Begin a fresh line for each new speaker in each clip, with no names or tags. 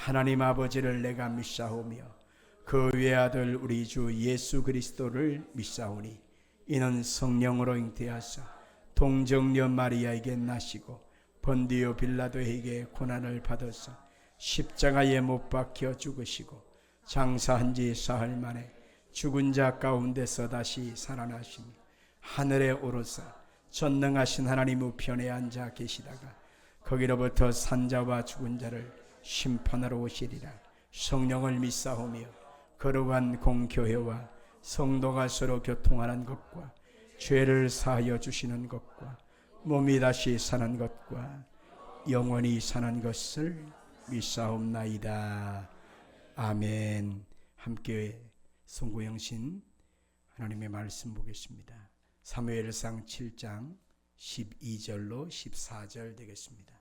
하나님 아버지를 내가 믿사오며 그 외아들 우리 주 예수 그리스도를 믿사오니 이는 성령으로 잉태하사 동정녀 마리아에게 나시고 본디오 빌라도에게 고난을 받아서 십자가에 못 박혀 죽으시고 장사한 지 사흘 만에 죽은 자 가운데서 다시 살아나시며 하늘에 오르사 전능하신 하나님 우편에 앉아 계시다가 거기로부터 산자와 죽은 자를 심판하러 오시리라. 성령을 믿사오며 거룩한 공교회와 성도가 서로 교통하는 것과 죄를 사하여 주시는 것과 몸이 다시 사는 것과 영원히 사는 것을 믿사옵나이다. 아멘. 함께 송구영신 하나님의 말씀 보겠습니다. 사무엘상 7장 12절로 14절 되겠습니다.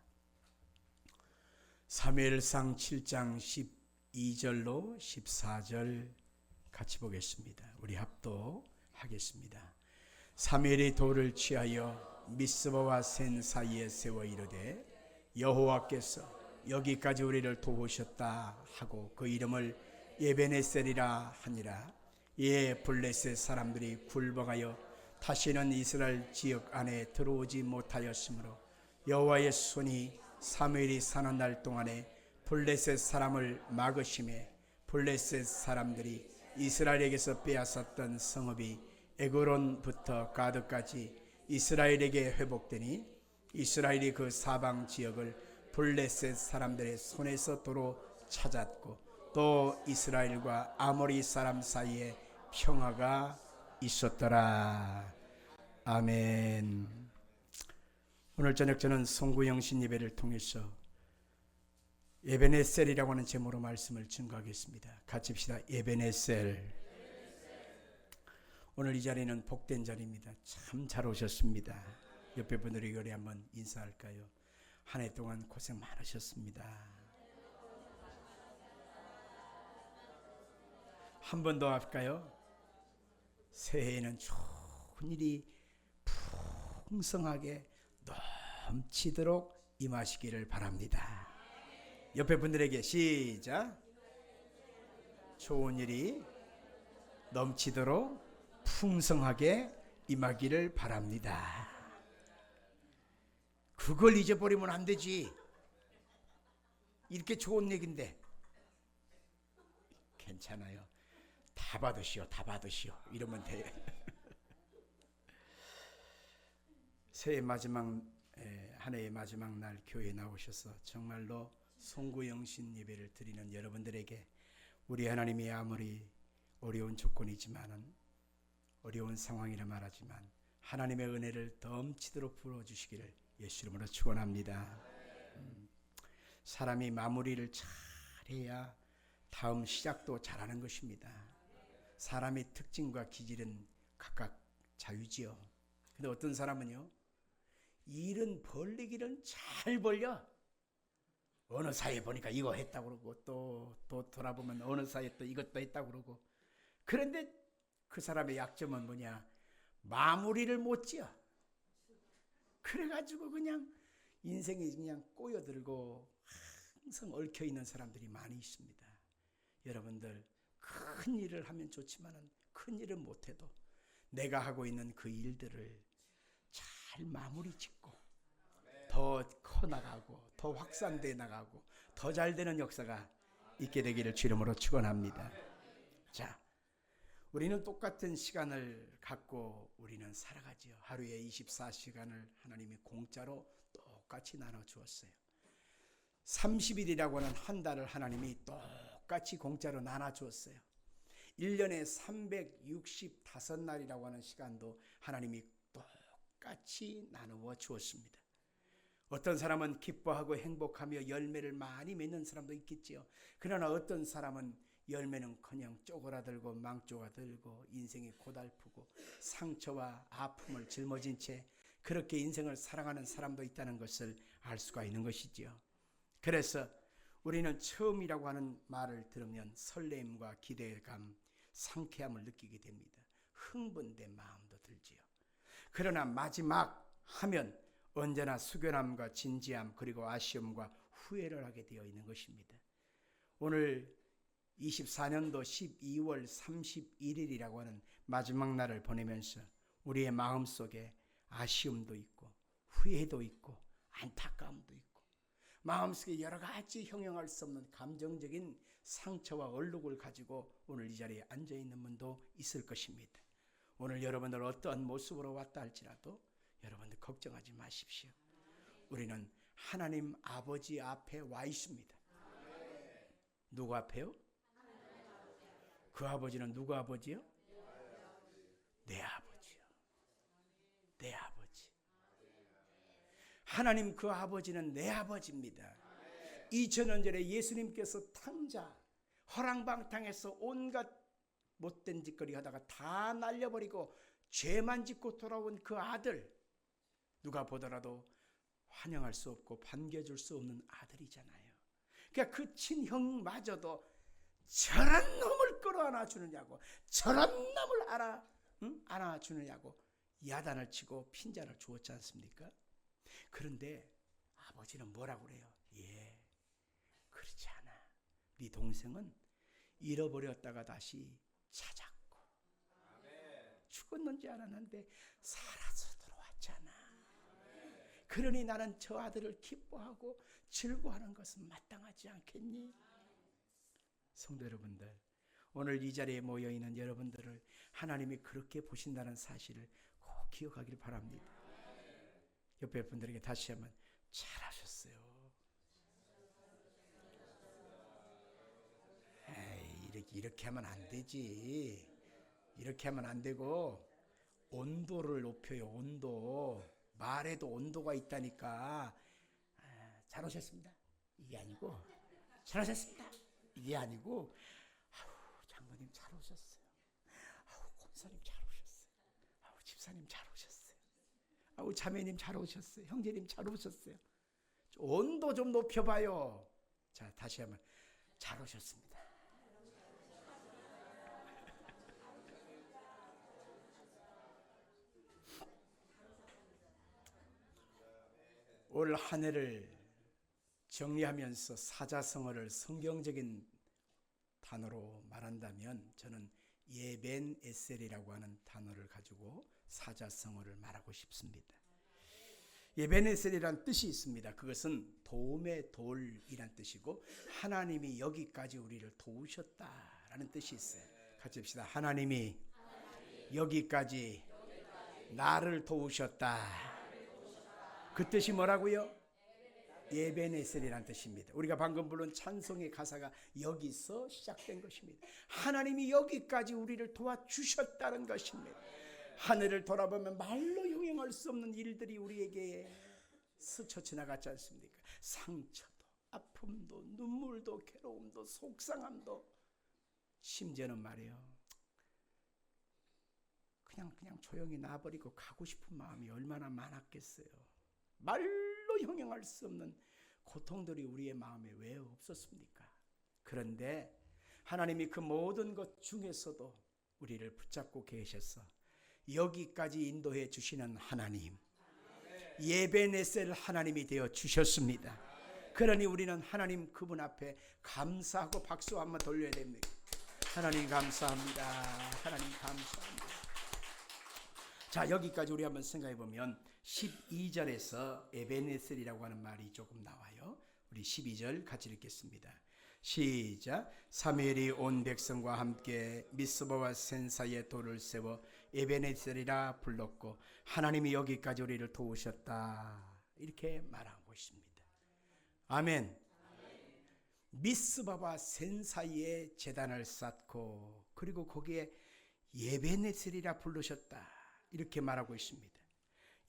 사무엘상 7장 12절로 14절 같이 보겠습니다. 우리 합독하겠습니다. 사무엘이 돌을 취하여 미스바와 센 사이에 세워 이르되 여호와께서 여기까지 우리를 도우셨다 하고 그 이름을 에베네셀이라 하니라. 이에 블레셋 사람들이 굴복하여 다시는 이스라엘 지역 안에 들어오지 못하였으므로 여호와의 손이 사무엘이 사는 날 동안에 블레셋 사람을 막으심에 블레셋 사람들이 이스라엘에게서 빼앗았던 성읍이 에그론부터 가드까지 이스라엘에게 회복되니 이스라엘이 그 사방 지역을 블레셋 사람들의 손에서 도로 찾았고 또 이스라엘과 아모리 사람 사이에 평화가 있었더라. 아멘. 오늘 저녁 저는 송구영신 예배를 통해서 에베네셀이라고 하는 제목으로 말씀을 증거하겠습니다. 같이 합시다. 에베네셀. 오늘 이 자리는 복된 자리입니다. 참 잘 오셨습니다. 옆에 분들에게 우리 한번 인사할까요? 한 해 동안 고생 많으셨습니다. 한 번 더 할까요? 새해에는 좋은 일이 풍성하게 넘치도록 임하시기를 바랍니다. 옆에 분들에게 시작. 좋은 일이 넘치도록 풍성하게 임하기를 바랍니다. 그걸 잊어버리면 안 되지. 이렇게 좋은 얘기인데. 괜찮아요. 다 받으시오, 다 받으시오. 이러면 돼. 새해 마지막, 한 해의 마지막 날 교회에 나오셔서 정말로 송구영신 예배를 드리는 여러분들에게 우리 하나님이 아무리 어려운 조건이지만은 어려운 상황이라 말하지만 하나님의 은혜를 넘치도록 부어주시기를 예수 이름으로 축원합니다. 사람이 마무리를 잘해야 다음 시작도 잘하는 것입니다. 사람의 특징과 기질은 각각 자유지요. 근데 어떤 사람은요, 일은 벌리기는 잘 벌려. 어느 사이에 보니까 이거 했다고 그러고 또 돌아보면 어느 사이에 또 이것도 했다고 그러고. 그런데 그 사람의 약점은 뭐냐? 마무리를 못 지어. 그래가지고 그냥 인생이 그냥 꼬여들고 항상 얽혀있는 사람들이 많이 있습니다. 여러분들 큰 일을 하면 좋지만은 큰 일은 못해도 내가 하고 있는 그 일들을 잘 마무리 짓고 더 커나가고 더 확산돼 나가고 더 잘되는 역사가 있게 되기를 주 이름으로 축원합니다. 자, 우리는 똑같은 시간을 갖고 우리는 살아가지요. 하루에 24시간을 하나님이 공짜로 똑같이 나눠 주었어요. 30일이라고 하는 한 달을 하나님이 똑같이 공짜로 나눠 주었어요. 1년에 365날이라고 하는 시간도 하나님이 똑같이 나누어 주었습니다. 어떤 사람은 기뻐하고 행복하며 열매를 많이 맺는 사람도 있겠지요. 그러나 어떤 사람은 열매는커녕 쪼그라들고 망조가들고 인생이 고달프고 상처와 아픔을 짊어진 채 그렇게 인생을 살아가는 사람도 있다는 것을 알 수가 있는 것이지요. 그래서 우리는 처음이라고 하는 말을 들으면 설렘과 기대감, 상쾌함을 느끼게 됩니다. 흥분된 마음도 들지요. 그러나 마지막 하면 언제나 숙연함과 진지함 그리고 아쉬움과 후회를 하게 되어 있는 것입니다. 오늘 24년도 12월 31일이라고 하는 마지막 날을 보내면서 우리의 마음속에 아쉬움도 있고 후회도 있고 안타까움도 있고 마음속에 여러 가지 형용할 수 없는 감정적인 상처와 얼룩을 가지고 오늘 이 자리에 앉아있는 분도 있을 것입니다. 오늘 여러분들 어떠한 모습으로 왔다 할지라도 여러분들 걱정하지 마십시오. 우리는 하나님 아버지 앞에 와 있습니다. 누구 앞에요? 그 아버지는 누구 아버지요? 내 아버지요. 내 아버지. 하나님 그 아버지는 내 아버지입니다. 2000년 전에 예수님께서 탕자 허랑방탕에서 온갖 못된 짓거리 하다가 다 날려버리고 죄만 짓고 돌아온 그 아들, 누가 보더라도 환영할 수 없고 반겨줄 수 없는 아들이잖아요. 그러니까 그 친형마저도 저런 놈을 끌어안아 주느냐고, 저런 놈을 안아주느냐고 야단을 치고 핀잔을 주었지 않습니까? 그런데 아버지는 뭐라고 그래요? 예, 그렇지 않아. 네 동생은 잃어버렸다가 다시 찾았고 죽었는지 알았는데 살아서 들어왔잖아. 그러니 나는 저 아들을 기뻐하고 즐거워하는 것은 마땅하지 않겠니? 성도 여러분들, 오늘 이 자리에 모여있는 여러분들을 하나님이 그렇게 보신다는 사실을 꼭 기억하길 바랍니다. 옆에 분들에게 다시 한번 잘하셨어요. 에이, 이렇게 하면 안 되지. 이렇게 하면 안 되고 온도를 높여요. 온도. 말에도 온도가 있다니까. 잘 오셨습니다. 이게 아니고 잘하셨습니다. 이게 아니고 장로님 잘 오셨어요. 권사님 잘 오셨어요. 집사님 잘 오셨어요. 자매님 잘 오셨어요. 형제님 잘 오셨어요. 온도 좀 높여봐요. 자, 다시 한번 잘 오셨습니다. 올 한 해를 정리하면서 사자성어를 성경적인 단어로 말한다면 저는 예벤에셀이라고 하는 단어를 가지고 사자성어를 말하고 싶습니다. 예벤에셀이란 뜻이 있습니다. 그것은 도움의 돌이란 뜻이고 하나님이 여기까지 우리를 도우셨다라는 뜻이 있어요. 같이 합시다. 하나님이 여기까지 나를 도우셨다. 그 뜻이 뭐라고요? 예벤에셀이라는 뜻입니다. 우리가 방금 부른 찬송의 가사가 여기서 시작된 것입니다. 하나님이 여기까지 우리를 도와주셨다는 것입니다. 하늘을 돌아보면 말로 형용할 수 없는 일들이 우리에게 스쳐 지나갔지 않습니까? 상처도, 아픔도, 눈물도, 괴로움도, 속상함도, 심지어는 말이에요. 그냥 조용히 놔버리고 가고 싶은 마음이 얼마나 많았겠어요. 말로 형용할 수 없는 고통들이 우리의 마음에 왜 없었습니까? 그런데 하나님이 그 모든 것 중에서도 우리를 붙잡고 계셔서 여기까지 인도해 주시는 하나님, 예벤에셀 하나님이 되어 주셨습니다. 그러니 우리는 하나님 그분 앞에 감사하고 박수 한번 돌려야 됩니다. 하나님 감사합니다. 하나님 감사합니다. 자, 여기까지 우리 한번 생각해 보면 12절에서 에베네셀이라고 하는 말이 조금 나와요. 우리 12절 같이 읽겠습니다. 시작. 사무엘이 온 백성과 함께 미스바와 센사의 돌을 세워 에베네셀이라 불렀고 하나님이 여기까지 우리를 도우셨다. 이렇게 말하고 있습니다. 아멘. 미스바와 센사이에 제단을 쌓고 그리고 거기에 에베네셀이라 부르셨다. 이렇게 말하고 있습니다.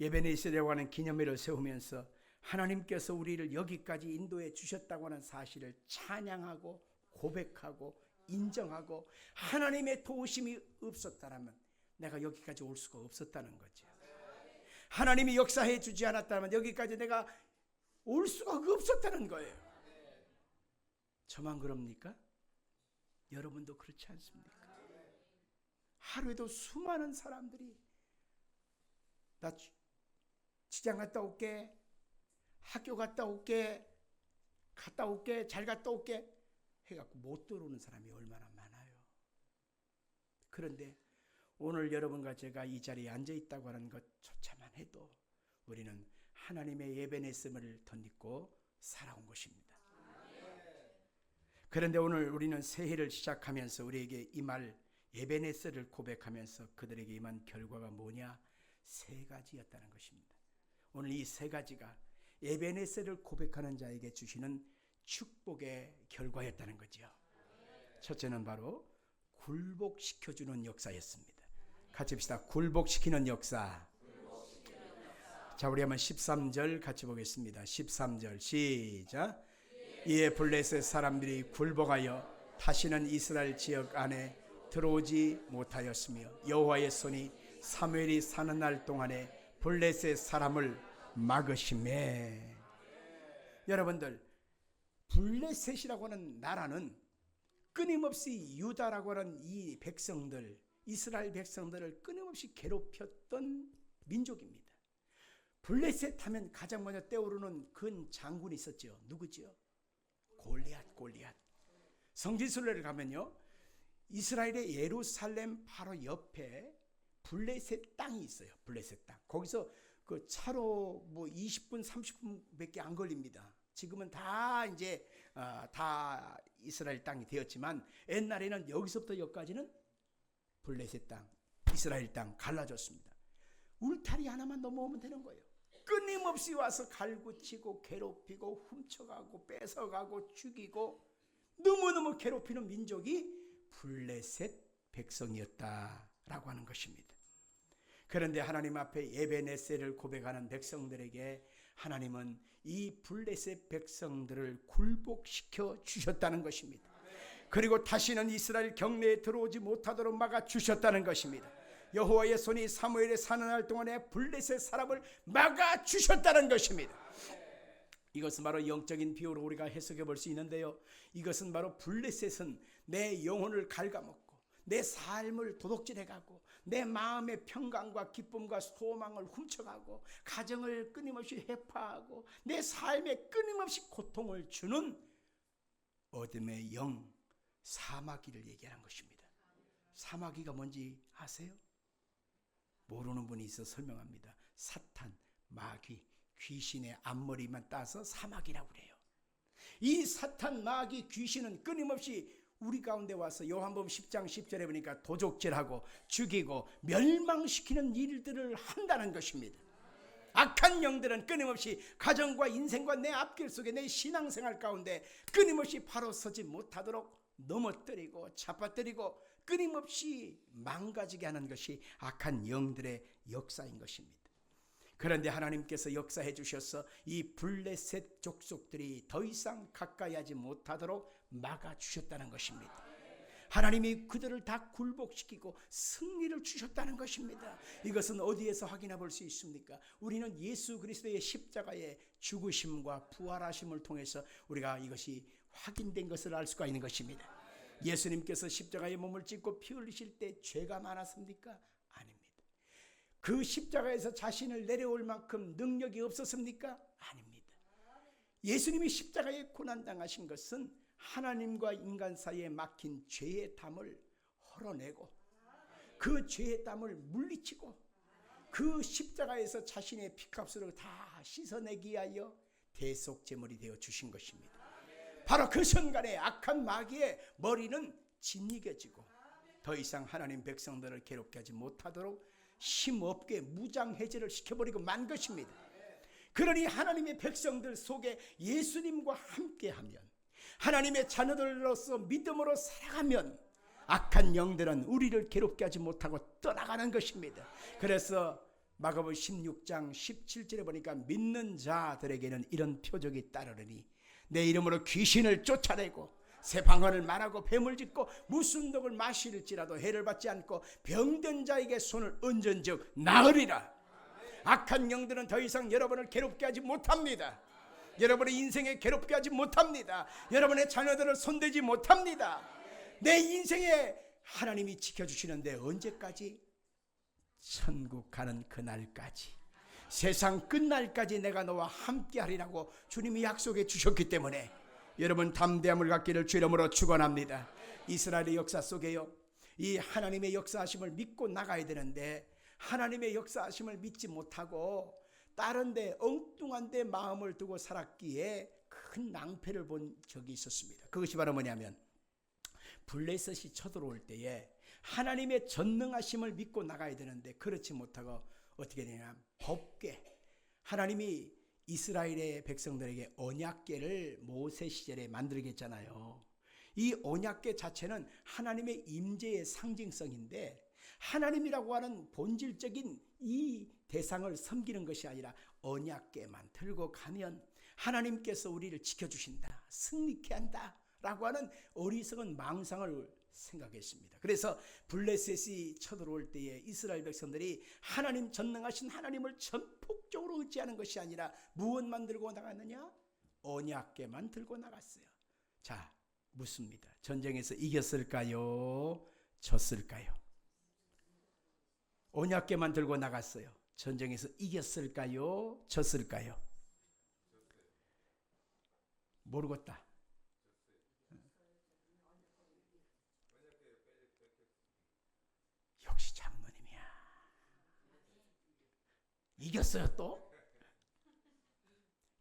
에베네셀이라고 하는 기념회를 세우면서 하나님께서 우리를 여기까지 인도해 주셨다고 하는 사실을 찬양하고 고백하고 인정하고 하나님의 도우심이 없었다면 내가 여기까지 올 수가 없었다는 거죠. 하나님이 역사해 주지 않았다면 여기까지 내가 올 수가 없었다는 거예요. 저만 그럽니까? 여러분도 그렇지 않습니까? 하루에도 수많은 사람들이 나 직장 갔다 올게, 학교 갔다 올게, 잘 갔다 올게. 해갖고 못 들어오는 사람이 얼마나 많아요. 그런데 오늘 여러분과 제가 이 자리에 앉아 있다고 하는 것조차만 해도 우리는 하나님의 예배냈음을 덧입고 살아온 것입니다. 그런데 오늘 우리는 새해를 시작하면서 우리에게 이 말 예배네스를 고백하면서 그들에게 임한 결과가 뭐냐? 세 가지였다는 것입니다. 오늘 이 세 가지가 예배네스를 고백하는 자에게 주시는 축복의 결과였다는 거죠. 첫째는 바로 굴복시켜주는 역사였습니다. 같이 봅시다. 굴복시키는 역사. 자, 우리 한번 13절 같이 보겠습니다. 13절 시작. 이에 블레셋 사람들이 굴복하여 다시는 이스라엘 지역 안에 들어오지 못하였으며 여호와의 손이 사무엘이 사는 날 동안에 블레셋 사람을 막으시매. 여러분들, 블레셋이라고 하는 나라는 끊임없이 유다라고 하는 이 백성들, 이스라엘 백성들을 끊임없이 괴롭혔던 민족입니다. 블레셋 하면 가장 먼저 떠오르는 큰 장군이 있었죠. 누구죠? 골리앗. 성지순례를 가면요, 이스라엘의 예루살렘 바로 옆에 블레셋 땅이 있어요. 블레셋 땅. 거기서 그 차로 뭐 20분 30분밖에 안 걸립니다. 지금은 다 이제 다 이스라엘 땅이 되었지만 옛날에는 여기서부터 여기까지는 블레셋 땅, 이스라엘 땅 갈라졌습니다. 울타리 하나만 넘어오면 되는 거예요. 끊임없이 와서 갈구치고 괴롭히고 훔쳐가고 뺏어가고 죽이고 너무너무 괴롭히는 민족이 블레셋 백성이었다라고 하는 것입니다. 그런데 하나님 앞에 예배네셀을 고백하는 백성들에게 하나님은 이 블레셋 백성들을 굴복시켜 주셨다는 것입니다. 그리고 다시는 이스라엘 경내에 들어오지 못하도록 막아 주셨다는 것입니다. 여호와의 손이 사무엘의 사는 날 동안에 블레셋 사람을 막아 주셨다는 것입니다. 이것은 바로 영적인 비유로 우리가 해석해 볼 수 있는데요, 이것은 바로 블레셋은 내 영혼을 갉아먹고 내 삶을 도둑질해가고 내 마음의 평강과 기쁨과 소망을 훔쳐가고 가정을 끊임없이 해파하고 내 삶에 끊임없이 고통을 주는 어둠의 영 사마귀를 얘기하는 것입니다. 사마귀가 뭔지 아세요? 모르는 분이 있어 설명합니다. 사탄, 마귀, 귀신의 앞머리만 따서 사마귀라고 그래요. 이 사탄, 마귀, 귀신은 끊임없이 우리 가운데 와서 요한복음 10장 10절에 보니까 도적질하고 죽이고 멸망시키는 일들을 한다는 것입니다. 악한 영들은 끊임없이 가정과 인생과 내 앞길 속에 내 신앙생활 가운데 끊임없이 바로 서지 못하도록 넘어뜨리고 잡아뜨리고 끊임없이 망가지게 하는 것이 악한 영들의 역사인 것입니다. 그런데 하나님께서 역사해 주셔서 이 블레셋 족속들이 더 이상 가까이 하지 못하도록 막아주셨다는 것입니다. 하나님이 그들을 다 굴복시키고 승리를 주셨다는 것입니다. 이것은 어디에서 확인해 볼 수 있습니까? 우리는 예수 그리스도의 십자가의 죽으심과 부활하심을 통해서 우리가 이것이 확인된 것을 알 수가 있는 것입니다. 예수님께서 십자가에 몸을 찢고 피 흘리실 때 죄가 많았습니까? 아닙니다. 그 십자가에서 자신을 내려올 만큼 능력이 없었습니까? 아닙니다. 예수님이 십자가에 고난당하신 것은 하나님과 인간 사이에 막힌 죄의 담을 헐어내고 그 죄의 담을 물리치고 그 십자가에서 자신의 피값으로 다 씻어내기 위하여 대속제물이 되어 주신 것입니다. 바로 그 순간에 악한 마귀의 머리는 짓이겨지고 더 이상 하나님 백성들을 괴롭게 하지 못하도록 힘없게 무장해제를 시켜버리고 만 것입니다. 그러니 하나님의 백성들 속에 예수님과 함께하면, 하나님의 자녀들로서 믿음으로 살아가면 악한 영들은 우리를 괴롭게 하지 못하고 떠나가는 것입니다. 그래서 마가복음 16장 17절에 보니까 믿는 자들에게는 이런 표적이 따르리니 내 이름으로 귀신을 쫓아내고 새 방언을 말하고 뱀을 짚고 무슨 독을 마실지라도 해를 받지 않고 병든 자에게 손을 얹은즉 나으리라. 악한 영들은 더 이상 여러분을 괴롭게 하지 못합니다. 여러분의 인생에 괴롭게 하지 못합니다. 여러분의 자녀들을 손대지 못합니다. 내 인생에 하나님이 지켜주시는데 언제까지? 천국 가는 그날까지, 세상 끝날까지 내가 너와 함께 하리라고 주님이 약속해 주셨기 때문에 여러분 담대함을 갖기를 주 이름으로 축원합니다. 이스라엘의 역사 속에요, 이 하나님의 역사하심을 믿고 나가야 되는데 하나님의 역사하심을 믿지 못하고 다른 데 엉뚱한 데 마음을 두고 살았기에 큰 낭패를 본 적이 있었습니다. 그것이 바로 뭐냐면 블레셋이 쳐들어올 때에 하나님의 전능하심을 믿고 나가야 되는데 그렇지 못하고 어떻게 되냐, 법궤, 하나님이 이스라엘의 백성들에게 언약궤를 모세 시절에 만들게 했잖아요. 이 언약궤 자체는 하나님의 임재의 상징성인데 하나님이라고 하는 본질적인 이 대상을 섬기는 것이 아니라 언약궤만 들고 가면 하나님께서 우리를 지켜주신다, 승리케 한다 라고 하는 어리석은 망상을 생각했습니다. 그래서 블레셋이 쳐들어올 때에 이스라엘 백성들이 하나님, 전능하신 하나님을 전폭적으로 의지하는 것이 아니라 무엇만 들고 나갔느냐? 언약궤만 들고 나갔어요. 자, 묻습니다. 전쟁에서 이겼을까요? 졌을까요? 언약궤만 들고 나갔어요. 전쟁에서 이겼을까요? 졌을까요? 모르겠다. 역시 장로님이야. 이겼어요 또?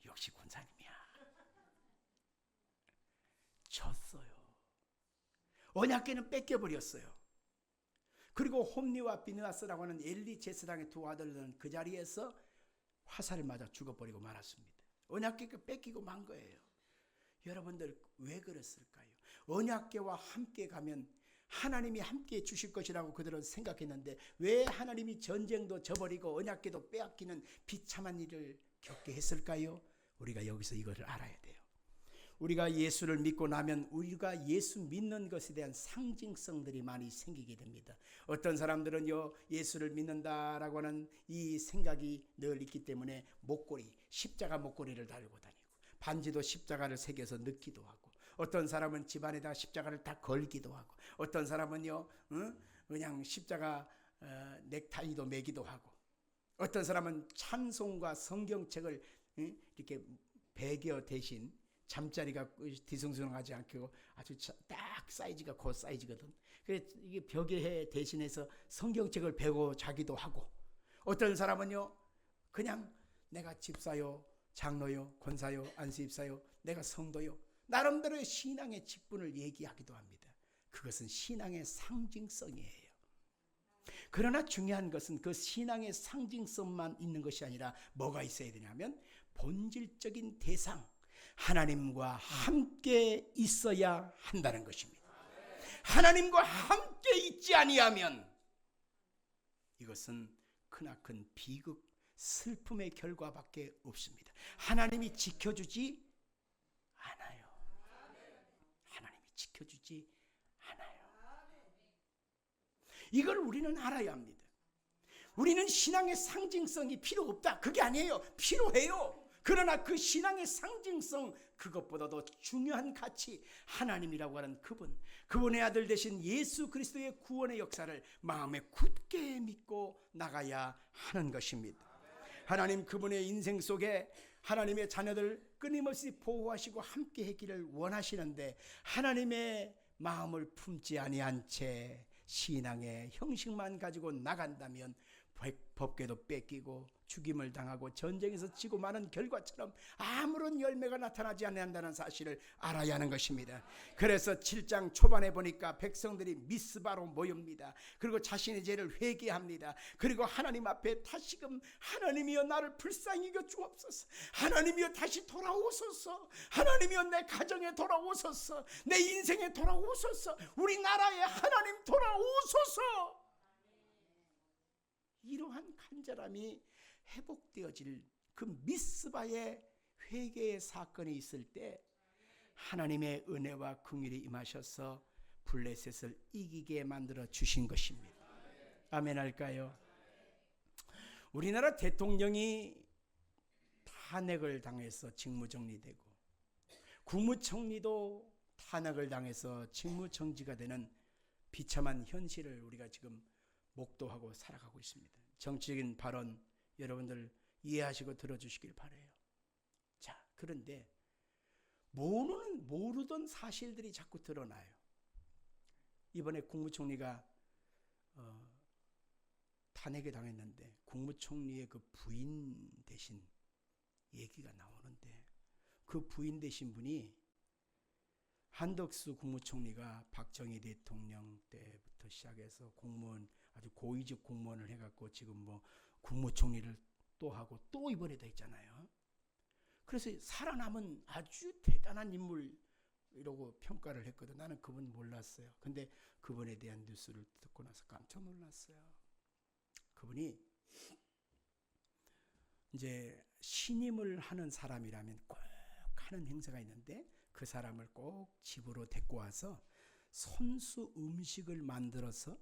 역시 권사님이야. 졌어요. 언약궤는 뺏겨버렸어요. 그리고 홈리와 비느하스라고 하는 엘리 제사장의 두 아들들은 그 자리에서 화살을 맞아 죽어버리고 말았습니다. 언약궤가 뺏기고 만 거예요. 여러분들 왜 그랬을까요? 언약궤와 함께 가면 하나님이 함께 주실 것이라고 그들은 생각했는데 왜 하나님이 전쟁도 져버리고 언약궤도 빼앗기는 비참한 일을 겪게 했을까요? 우리가 여기서 이것을 알아야 돼요. 우리가 예수를 믿고 나면 우리가 예수 믿는 것에 대한 상징성들이 많이 생기게 됩니다. 어떤 사람들은요, 예수를 믿는다라고 하는 이 생각이 늘 있기 때문에 목걸이, 십자가 목걸이를 달고 다니고 반지도 십자가를 새겨서 넣기도 하고, 어떤 사람은 집안에다 십자가를 다 걸기도 하고, 어떤 사람은요 그냥 십자가 넥타이도 매기도 하고, 어떤 사람은 찬송과 성경책을 이렇게 베개 대신 잠자리가 뒤숭숭하지 않고 아주 딱 사이즈가 그 사이즈거든. 그래서 이게 벽에 대신해서 성경책을 베고 자기도 하고, 어떤 사람은요 그냥 내가 집사요, 장로요, 권사요, 안수입사요, 내가 성도요, 나름대로의 신앙의 직분을 얘기하기도 합니다. 그것은 신앙의 상징성이에요. 그러나 중요한 것은 그 신앙의 상징성만 있는 것이 아니라 뭐가 있어야 되냐면 본질적인 대상, 하나님과 함께 있어야 한다는 것입니다. 하나님과 함께 있지 아니하면 이것은 크나큰 비극, 슬픔의 결과밖에 없습니다. 하나님이 지켜주지 않아요. 하나님이 지켜주지 않아요. 이걸 우리는 알아야 합니다. 우리는 신앙의 상징성이 필요 없다, 그게 아니에요. 필요해요. 그러나 그 신앙의 상징성, 그것보다도 중요한 가치, 하나님이라고 하는 그분의 아들 되신 예수 그리스도의 구원의 역사를 마음에 굳게 믿고 나가야 하는 것입니다. 하나님 그분의 인생 속에 하나님의 자녀들 끊임없이 보호하시고 함께 했기를 원하시는데 하나님의 마음을 품지 아니한 채 신앙의 형식만 가지고 나간다면 법궤도 뺏기고 죽임을 당하고 전쟁에서 지고 마는 결과처럼 아무런 열매가 나타나지 않는다는 사실을 알아야 하는 것입니다. 그래서 7장 초반에 보니까 백성들이 미스바로 모입니다. 그리고 자신의 죄를 회개합니다. 그리고 하나님 앞에 다시금 하나님이여 나를 불쌍히 여겨 주옵소서, 하나님이여 다시 돌아오소서, 하나님이여 내 가정에 돌아오소서, 내 인생에 돌아오소서, 우리나라에 하나님 돌아오소서. 이러한 간절함이 회복되어질 그 미스바의 회개의 사건이 있을 때 하나님의 은혜와 긍휼이 임하셔서 블레셋을 이기게 만들어 주신 것입니다. 아멘 할까요? 우리나라 대통령이 탄핵을 당해서 직무정리되고 국무총리도 탄핵을 당해서 직무정지가 되는 비참한 현실을 우리가 지금 목도하고 살아가고 있습니다. 정치적인 발언 여러분들 이해하시고 들어주시길 바라요. 자, 그런데 모르던 사실들이 자꾸 드러나요. 이번에 국무총리가 탄핵에 당했는데 국무총리의 그 부인 대신 얘기가 나오는데, 그 부인 되신 분이 한덕수 국무총리가 박정희 대통령 때부터 시작해서 공무원, 아주 고위직 공무원을 해갖고 지금 뭐 국무총리를 또 하고 또 이번에도 했잖아요. 그래서 살아남은 아주 대단한 인물 이러고 평가를 했거든. 나는 그분 몰랐어요. 근데 그분에 대한 뉴스를 듣고 나서 깜짝 놀랐어요. 그분이 이제 신임을 하는 사람이라면 꼭 하는 행사가 있는데, 그 사람을 꼭 집으로 데리고 와서 손수 음식을 만들어서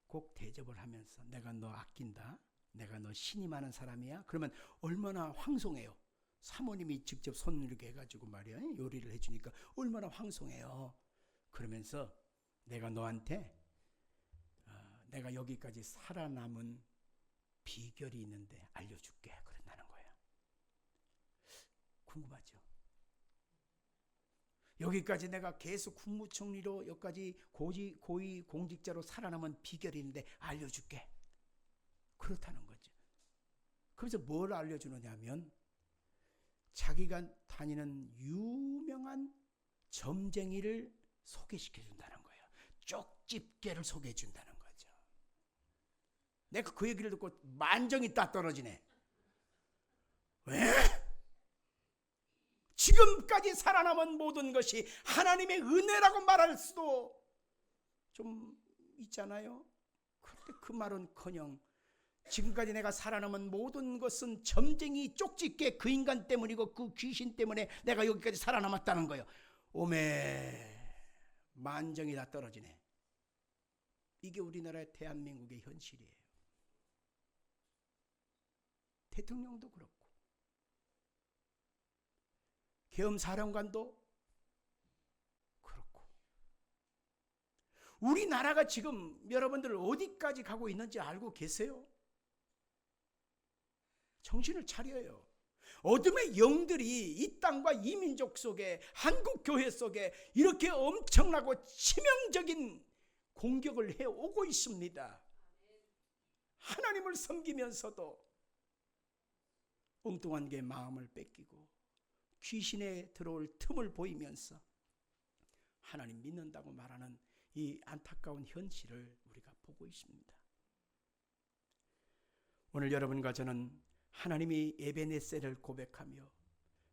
꼭 대접을 하면서, 내가 너 아낀다, 내가 너 신임하는 사람이야, 그러면 얼마나 황송해요. 사모님이 직접 손 이렇게 해가지고 말이야 요리를 해주니까 얼마나 황송해요. 그러면서 내가 너한테 내가 여기까지 살아남은 비결이 있는데 알려줄게, 그런다는 거예요. 궁금하죠? 여기까지 내가 계속 국무총리로 여기까지 고위 공직자로 살아남은 비결이 있는데 알려줄게, 그렇다는 거죠. 그래서 뭘 알려주느냐 하면, 자기가 다니는 유명한 점쟁이를 소개시켜준다는 거예요. 쪽집게를 소개해준다는 거죠. 내가 그 얘기를 듣고 만정이 딱 떨어지네. 왜? 지금까지 살아남은 모든 것이 하나님의 은혜라고 말할 수도 좀 있잖아요. 그런데 그 말은커녕 지금까지 내가 살아남은 모든 것은 점쟁이 쪽집게 그 인간 때문이고 그 귀신 때문에 내가 여기까지 살아남았다는 거예요. 오메, 만정이 다 떨어지네. 이게 우리나라의 대한민국의 현실이에요. 대통령도 그렇고 계엄사령관도 그렇고, 우리나라가 지금 여러분들 어디까지 가고 있는지 알고 계세요? 정신을 차려요. 어둠의 영들이 이 땅과 이 민족 속에, 한국 교회 속에 이렇게 엄청나고 치명적인 공격을 해오고 있습니다. 하나님을 섬기면서도 엉뚱한 게 마음을 뺏기고 귀신에 들어올 틈을 보이면서 하나님 믿는다고 말하는 이 안타까운 현실을 우리가 보고 있습니다. 오늘 여러분과 저는 하나님이 에베네셀을 고백하며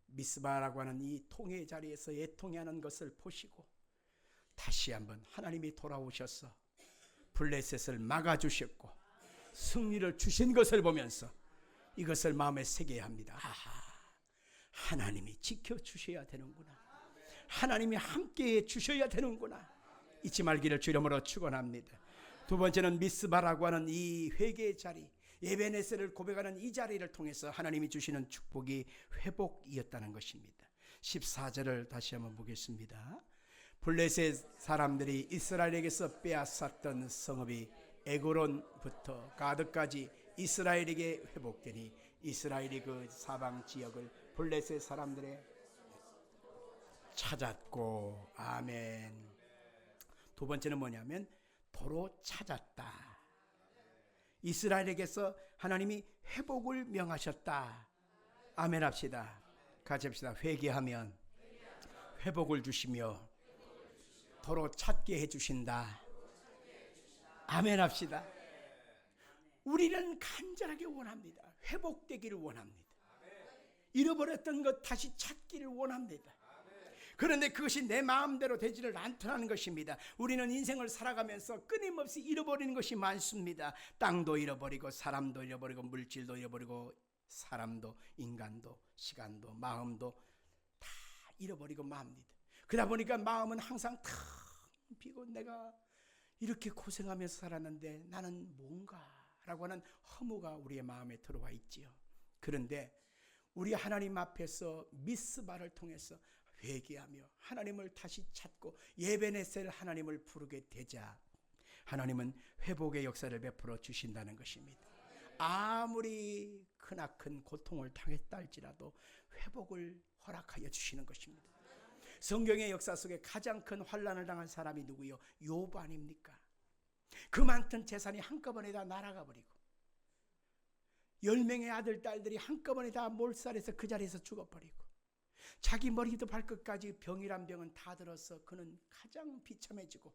미스바라고 하는 이 통의 자리에서 애통해하는 것을 보시고 다시 한번 하나님이 돌아오셔서 블레셋을 막아주셨고 승리를 주신 것을 보면서 이것을 마음에 새겨야 합니다. 아하, 하나님이 지켜주셔야 되는구나, 하나님이 함께해 주셔야 되는구나, 잊지 말기를 주 이름으로 축원합니다. 두 번째는 미스바라고 하는 이 회개의 자리, 에베네셀을 고백하는 이 자리를 통해서 하나님이 주시는 축복이 회복이었다는 것입니다. 14절을 다시 한번 보겠습니다. 블레셋 사람들이 이스라엘에게서 빼앗았던 성읍이 에그론부터 가드까지 이스라엘에게 회복되니 이스라엘이 그 사방 지역을 블레셋 사람들의 찾았고, 아멘. 두 번째는 뭐냐면 도로 찾았다. 이스라엘에게서 하나님이 회복을 명하셨다. 아멘 합시다. 같이 합시다. 회개하면 회복을 주시며 도로 찾게 해주신다. 아멘 합시다. 우리는 간절하게 원합니다. 회복되기를 원합니다. 잃어버렸던 것 다시 찾기를 원합니다. 그런데 그것이 내 마음대로 되지를 않다는 것입니다. 우리는 인생을 살아가면서 끊임없이 잃어버리는 것이 많습니다. 땅도 잃어버리고 사람도 잃어버리고 물질도 잃어버리고 사람도 인간도 시간도 마음도 다 잃어버리고 맙니다. 그러다 보니까 마음은 항상 텅 비고 내가 이렇게 고생하면서 살았는데 나는 뭔가라고 하는 허무가 우리의 마음에 들어와 있지요. 그런데 우리 하나님 앞에서 미스바를 통해서 회개하며 하나님을 다시 찾고 에베네셀 하나님을 부르게 되자 하나님은 회복의 역사를 베풀어 주신다는 것입니다. 아무리 크나큰 고통을 당했다 할지라도 회복을 허락하여 주시는 것입니다. 성경의 역사 속에 가장 큰 환난을 당한 사람이 누구요? 욥 아닙니까? 그 많던 재산이 한꺼번에 다 날아가 버리고 10명의 아들 딸들이 한꺼번에 다 몰살해서 그 자리에서 죽어버리고 자기 머리도 발끝까지 병이란 병은 다 들어서 그는 가장 비참해지고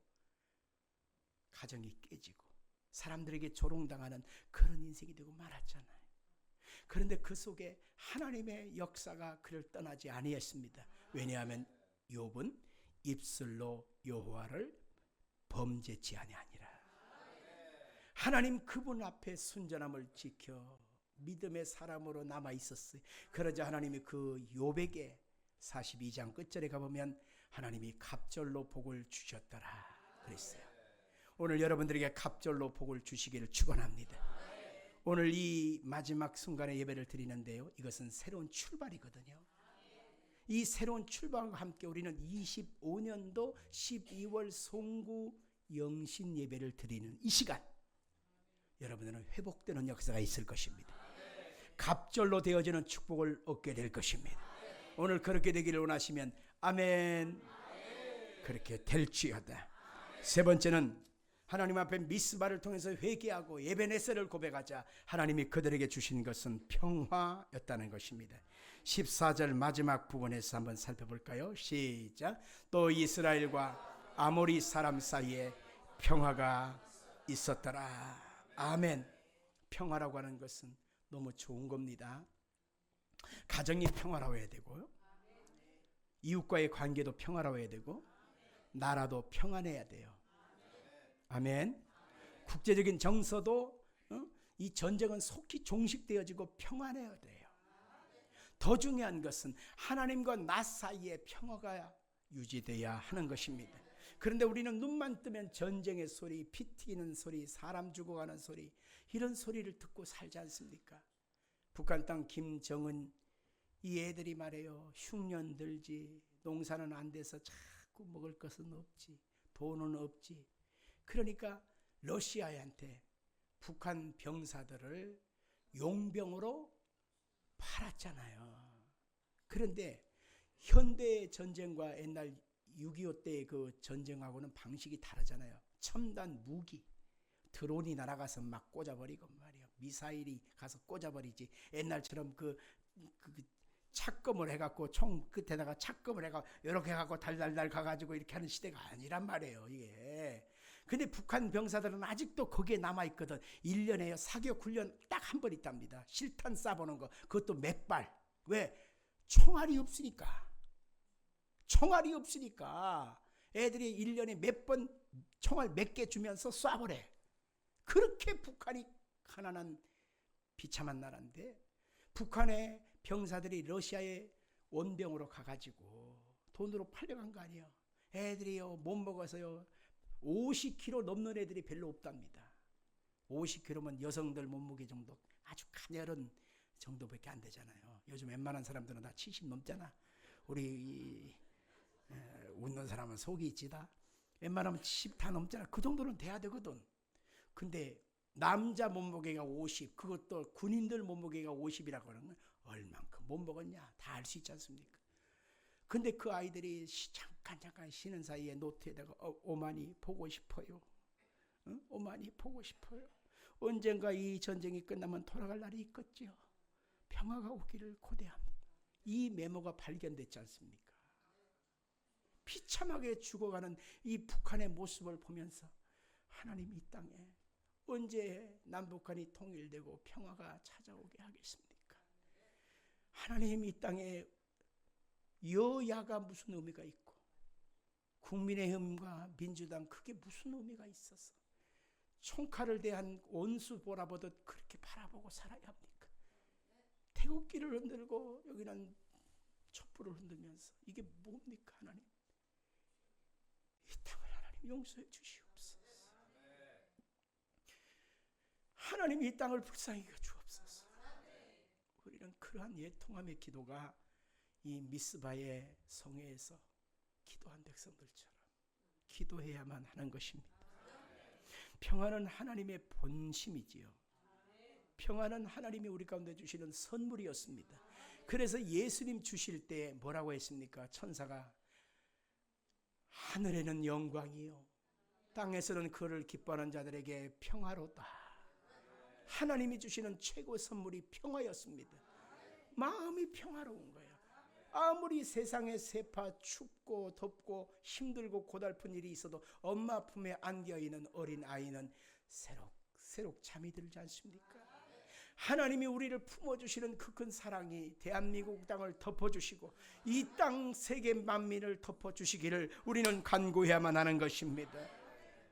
가정이 깨지고 사람들에게 조롱당하는 그런 인생이 되고 말았잖아요. 그런데 그 속에 하나님의 역사가 그를 떠나지 아니했습니다. 왜냐하면 욥은 입술로 여호와를 범죄치 아니하니라. 하나님 그분 앞에 순전함을 지켜 믿음의 사람으로 남아 있었어요. 그러자 하나님이 그 욥에게 42장 끝절에 가보면 하나님이 갑절로 복을 주셨더라 그랬어요. 오늘 여러분들에게 갑절로 복을 주시기를 축원합니다. 오늘 이 마지막 순간에 예배를 드리는데요, 이것은 새로운 출발이거든요. 이 새로운 출발과 함께 우리는 25년도 12월 송구 영신 예배를 드리는 이 시간, 여러분들은 회복되는 역사가 있을 것입니다. 갑절로 되어지는 축복을 얻게 될 것입니다. 오늘 그렇게 되기를 원하시면 아멘. 그렇게 될지어다. 세 번째는 하나님 앞에 미스바를 통해서 회개하고 에베네셀을 고백하자 하나님이 그들에게 주신 것은 평화였다는 것입니다. 14절 마지막 부분에서 한번 살펴볼까요? 시작. 또 이스라엘과 아모리 사람 사이에 평화가 있었더라. 아멘. 평화라고 하는 것은 너무 좋은 겁니다. 가정이 평화로워야 되고요, 이웃과의 관계도 평화로워야 되고, 나라도 평안해야 돼요. 아멘. 국제적인 정서도 이 전쟁은 속히 종식되어지고 평안해야 돼요. 더 중요한 것은 하나님과 나 사이에 평화가 유지돼야 하는 것입니다. 그런데 우리는 눈만 뜨면 전쟁의 소리, 피 튀기는 소리, 사람 죽어가는 소리, 이런 소리를 듣고 살지 않습니까? 북한 땅 김정은 이 애들이 말해요, 흉년 들지, 농사는 안 돼서 자꾸 먹을 것은 없지, 돈은 없지. 그러니까 러시아한테 북한 병사들을 용병으로 팔았잖아요. 그런데 현대 전쟁과 옛날 6.25 때 그 전쟁하고는 방식이 다르잖아요. 첨단 무기, 드론이 날아가서 막 꽂아버리고 말이에요. 미사일이 가서 꽂아버리지. 옛날처럼 그 착검을 해갖고 총 끝에다가 착검을 해갖고 이렇게 해갖고 달달달 가가지고 이렇게 하는 시대가 아니란 말이에요, 이게. 근데 북한 병사들은 아직도 거기에 남아있거든. 1년에 사격 훈련 딱 한 번 있답니다. 실탄 쏴보는 거. 그것도 몇 발. 왜? 총알이 없으니까. 총알이 없으니까 애들이 1년에 몇 번 총알 몇 개 주면서 쏴보래. 그렇게 북한이 가난한 비참한 나라인데, 북한의 병사들이 러시아에 원병으로 가가지고 돈으로 팔려간 거 아니에요. 애들이요 못 먹어서요 50kg 넘는 애들이 별로 없답니다. 50kg면 여성들 몸무게 정도, 아주 가녀른 정도밖에 안 되잖아요. 요즘 웬만한 사람들은 다 70 넘잖아. 우리 웃는 사람은 속이 있지다. 웬만하면 70 다 넘잖아. 그 정도는 돼야 되거든. 근데 남자 몸무게가 50, 그것도 군인들 몸무게가 50이라고 하는 건 얼만큼 못 먹었냐 다 알 수 있지 않습니까? 근데 그 아이들이 잠깐 쉬는 사이에 노트에다가 오만이 보고 싶어요. 오만이 보고 싶어요. 언젠가 이 전쟁이 끝나면 돌아갈 날이 있겠지요. 평화가 오기를 고대합니다. 이 메모가 발견됐지 않습니까? 비참하게 죽어가는 이 북한의 모습을 보면서 하나님 이 땅에 언제 남북한이 통일되고 평화가 찾아오게 하겠습니까? 하나님 이 땅에 여야가 무슨 의미가 있고 국민의힘과 민주당 그게 무슨 의미가 있어서 총칼을 대한 원수 보라보듯 그렇게 바라보고 살아야 합니까? 태극기를 흔들고 여기는 촛불을 흔들면서 이게 뭡니까? 하나님 이 땅을 하나님 용서해 주시옵소서. 하나님 이 땅을 불쌍히 여주옵소서. 우리는 그러한 예통함의 기도가 이 미스바의 성회에서 기도한 백성들처럼 기도해야만 하는 것입니다. 평안은 하나님의 본심이지요. 평안은 하나님이 우리 가운데 주시는 선물이었습니다. 그래서 예수님 주실 때 뭐라고 했습니까? 천사가 하늘에는 영광이요 땅에서는 그를 기뻐하는 자들에게 평화로다. 하나님이 주시는 최고 선물이 평화였습니다. 마음이 평화로운 거예요. 아무리 세상에 세파 춥고 덥고 힘들고 고달픈 일이 있어도 엄마 품에 안겨 있는 어린 아이는 새록새록 잠이 들지 않습니까? 하나님이 우리를 품어주시는 그 큰 사랑이 대한민국 땅을 덮어주시고 이 땅 세계 만민을 덮어주시기를 우리는 간구해야만 하는 것입니다.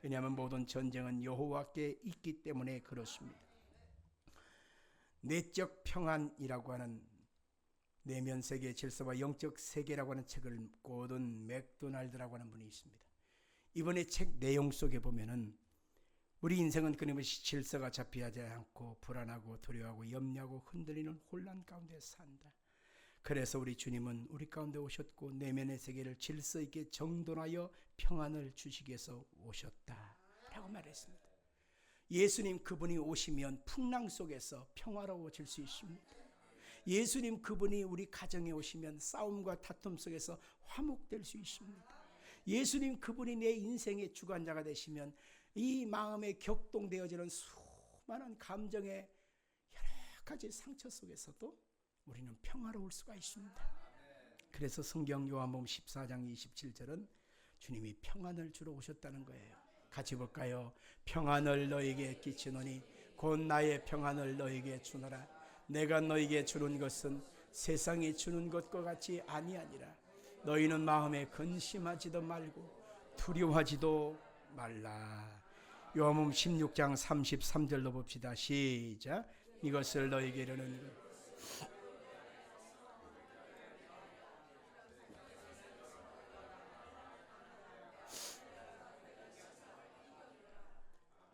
왜냐하면 모든 전쟁은 여호와께 있기 때문에 그렇습니다. 내적 평안이라고 하는 내면 세계 질서와 영적 세계라고 하는 책을 고든 맥도날드라고 하는 분이 있습니다. 이번에 책 내용 속에 보면은 우리 인생은 끊임없이 질서가 잡히지 않고 불안하고 두려워하고 염려하고 흔들리는 혼란 가운데 산다. 그래서 우리 주님은 우리 가운데 오셨고 내면의 세계를 질서 있게 정돈하여 평안을 주시기 위해서 오셨다라고 말했습니다. 예수님 그분이 오시면 풍랑 속에서 평화로워질 수 있습니다. 예수님 그분이 우리 가정에 오시면 싸움과 다툼 속에서 화목될 수 있습니다. 예수님 그분이 내 인생의 주관자가 되시면 이 마음에 격동되어지는 수많은 감정의 여러 가지 상처 속에서도 우리는 평화로울 수가 있습니다. 그래서 성경 요한복음 14장 27절은 주님이 평안을 주러 오셨다는 거예요. 같이 볼까요? 평안을 너에게 끼치노니 곧 나의 평안을 너에게 주노라. 내가 너에게 주는 것은 세상이 주는 것과 같이 아니하니라. 너희는 마음에 근심하지도 말고 두려워하지도 말라. 요한복음 16장 33절로 봅시다. 시작. 이것을 너에게 이르는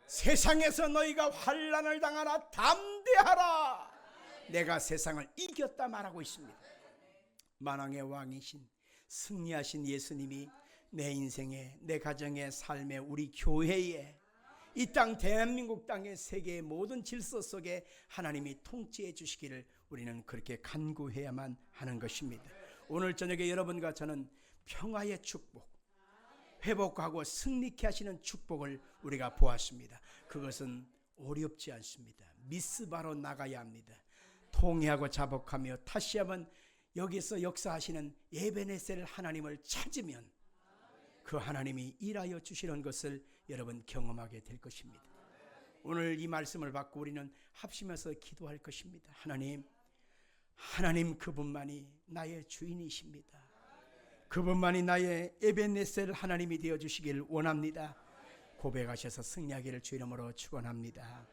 세상에서 너희가 환난을 당하나 담대하라. 내가 세상을 이겼다 말하고 있습니다. 만왕의 왕이신 승리하신 예수님이 내 인생에, 내 가정의 삶에, 우리 교회에, 이 땅 대한민국 땅의 세계의 모든 질서 속에 하나님이 통치해 주시기를 우리는 그렇게 간구해야만 하는 것입니다. 오늘 저녁에 여러분과 저는 평화의 축복, 회복하고 승리케 하시는 축복을 우리가 보았습니다. 그것은 어렵지 않습니다. 미스바로 나가야 합니다. 통회하고 자복하며 다시 한번 여기서 역사하시는 에베네셀 하나님을 찾으면 그 하나님이 일하여 주시는 것을 여러분 경험하게 될 것입니다. 오늘 이 말씀을 받고 우리는 합심해서 기도할 것입니다. 하나님 그분만이 나의 주인이십니다. 그분만이 나의 에베네셀 하나님이 되어주시길 원합니다. 고백하셔서 승리하기를 주 이름으로 축원합니다.